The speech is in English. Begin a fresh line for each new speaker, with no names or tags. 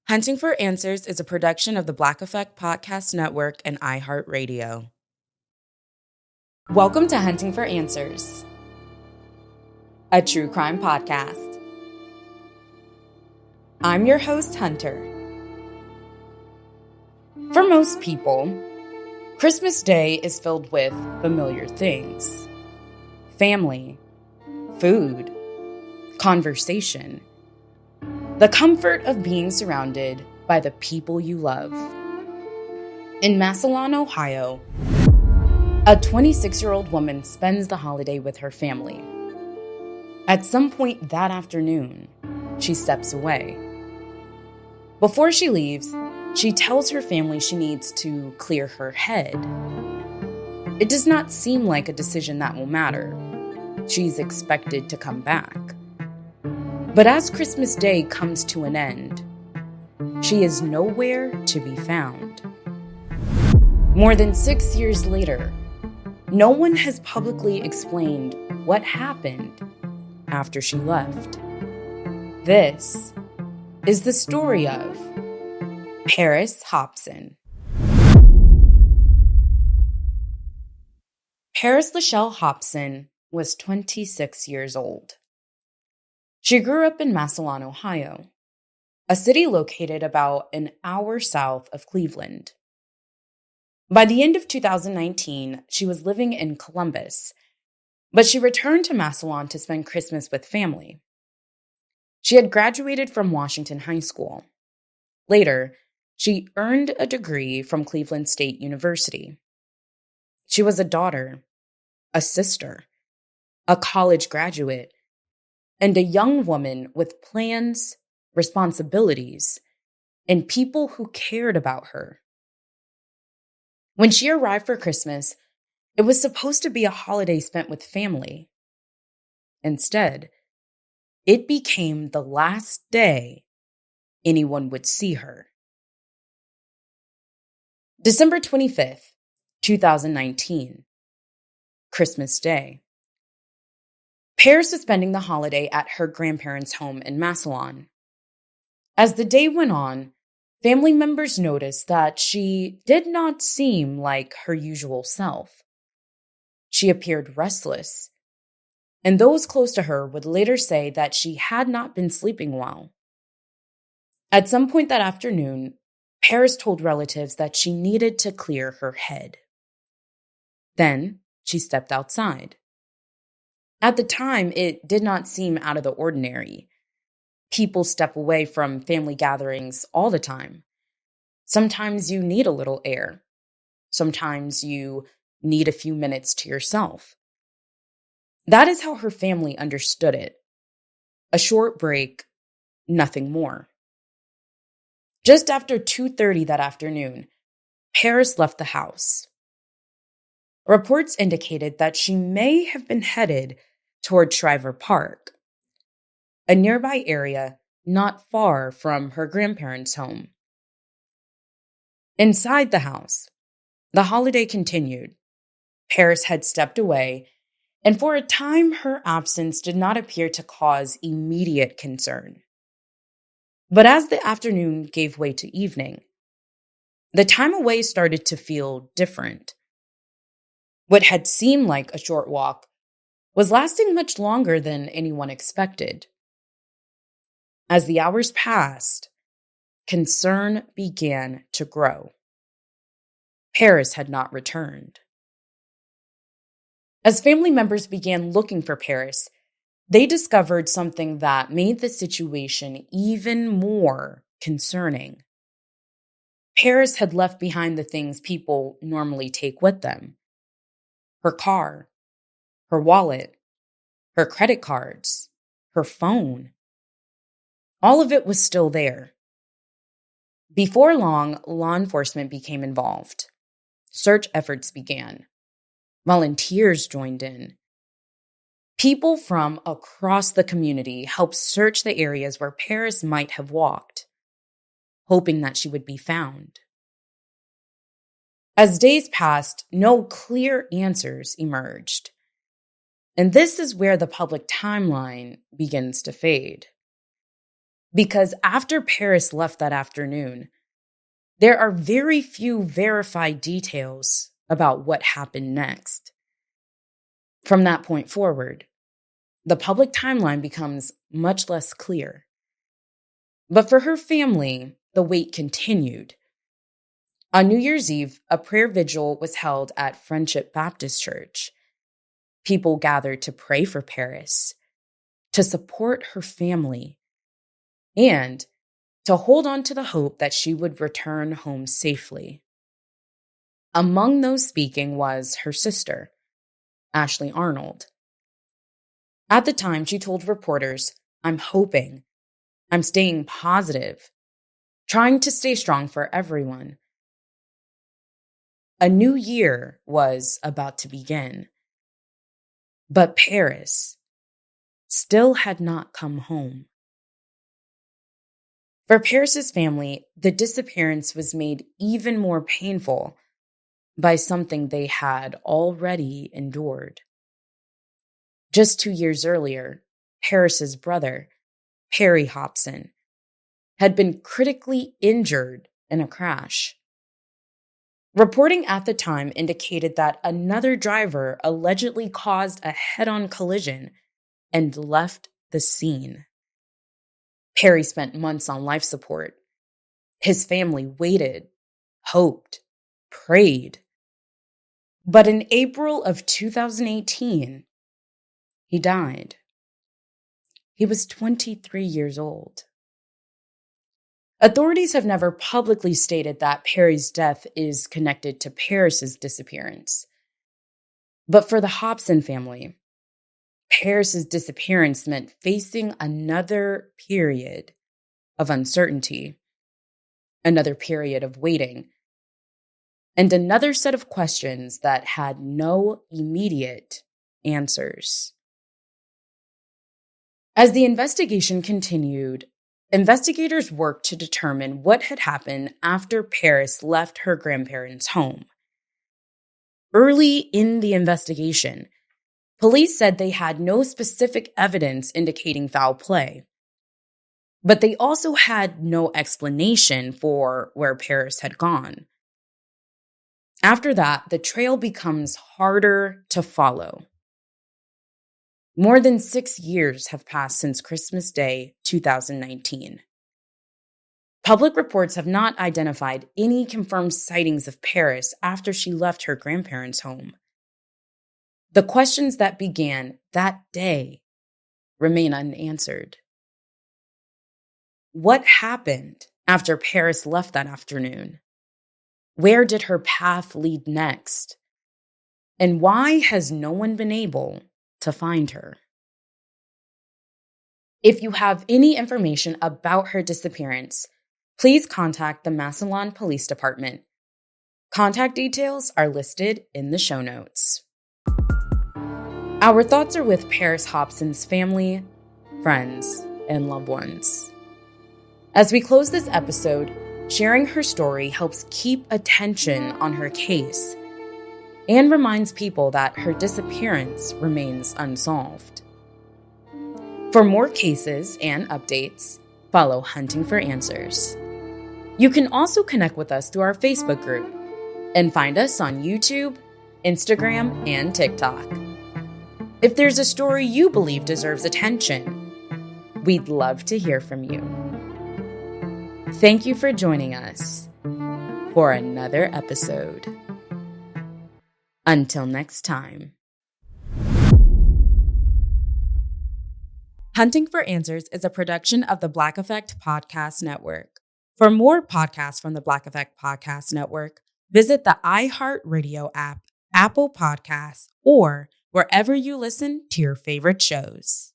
Hunting for Answers is a production of the Black Effect Podcast Network and iHeartRadio. Welcome to Hunting for Answers, a true crime podcast. I'm your host, Hunter. For most people, Christmas Day is filled with familiar things: family, food, conversation, the comfort of being surrounded by the people you love. In Massillon, Ohio, a 26-year-old woman spends the holiday with her family. At some point that afternoon, she steps away. Before she leaves, she tells her family she needs to clear her head. It does not seem like a decision that will matter. She's expected to come back. But as Christmas Day comes to an end, she is nowhere to be found. More than 6 years later, no one has publicly explained what happened after she left. This is the story of Parris Hopson. Parris Lechelle Hopson was 26 years old. She grew up in Massillon, Ohio, a city located about an hour south of Cleveland. By the end of 2019, she was living in Columbus, but she returned to Massillon to spend Christmas with family. She had graduated from Washington High School. Later, she earned a degree from Cleveland State University. She was a daughter, a sister, a college graduate, and a young woman with plans, responsibilities, and people who cared about her. When she arrived for Christmas, it was supposed to be a holiday spent with family. Instead, it became the last day anyone would see her. December 25th, 2019, Christmas Day. Parris was spending the holiday at her grandparents' home in Massillon. As the day went on, family members noticed that she did not seem like her usual self. She appeared restless, and those close to her would later say that she had not been sleeping well. At some point that afternoon, Parris told relatives that she needed to clear her head. Then she stepped outside. At the time, it did not seem out of the ordinary. People step away from family gatherings all the time. Sometimes you need a little air. Sometimes you need a few minutes to yourself. That is how her family understood it. A short break, nothing more. Just after 2:30 that afternoon, Parris left the house. Reports indicated that she may have been headed toward Shriver Park, a nearby area not far from her grandparents' home. Inside the house, the holiday continued. Parris had stepped away, and for a time her absence did not appear to cause immediate concern. But as the afternoon gave way to evening, the time away started to feel different. What had seemed like a short walk was lasting much longer than anyone expected. As the hours passed, concern began to grow. Parris had not returned. As family members began looking for Parris, they discovered something that made the situation even more concerning. Parris had left behind the things people normally take with them: her car, her wallet, her credit cards, her phone. All of it was still there. Before long, law enforcement became involved. Search efforts began. Volunteers joined in. People from across the community helped search the areas where Parris might have walked, hoping that she would be found. As days passed, no clear answers emerged. And this is where the public timeline begins to fade. Because after Parris left that afternoon, there are very few verified details about what happened next. From that point forward, the public timeline becomes much less clear. But for her family, the wait continued. On New Year's Eve, a prayer vigil was held at Friendship Baptist Church. People gathered to pray for Parris, to support her family, and to hold on to the hope that she would return home safely. Among those speaking was her sister, Ashley Arnold. At the time, she told reporters, "I'm hoping. I'm staying positive, trying to stay strong for everyone." A new year was about to begin. But Parris still had not come home. For Parris's family, the disappearance was made even more painful by something they had already endured. Just 2 years earlier, Parris's brother, Parris Hopson, had been critically injured in a crash. Reporting at the time indicated that another driver allegedly caused a head-on collision and left the scene. Parris spent months on life support. His family waited, hoped, prayed. But in April of 2018, he died. He was 23 years old. Authorities have never publicly stated that Parris' death is connected to Parris's disappearance. But for the Hopson family, Parris's disappearance meant facing another period of uncertainty, another period of waiting, and another set of questions that had no immediate answers. As the investigation continued, investigators worked to determine what had happened after Parris left her grandparents' home. Early in the investigation, police said they had no specific evidence indicating foul play, but they also had no explanation for where Parris had gone. After that, the trail becomes harder to follow. More than 6 years have passed since Christmas Day, 2019. Public reports have not identified any confirmed sightings of Parris after she left her grandparents' home. The questions that began that day remain unanswered. What happened after Parris left that afternoon? Where did her path lead next? And why has no one been able to find her? If you have any information about her disappearance, please contact the Massillon Police Department. Contact details are listed in the show notes. Our thoughts are with Parris Hopson's family, friends, and loved ones. As we close this episode, sharing her story helps keep attention on her case and reminds people that her disappearance remains unsolved. For more cases and updates, follow Hunting for Answers. You can also connect with us through our Facebook group and find us on YouTube, Instagram, and TikTok. If there's a story you believe deserves attention, we'd love to hear from you. Thank you for joining us for another episode. Until next time. Hunting for Answers is a production of the Black Effect Podcast Network. For more podcasts from the Black Effect Podcast Network, visit the iHeartRadio app, Apple Podcasts, or wherever you listen to your favorite shows.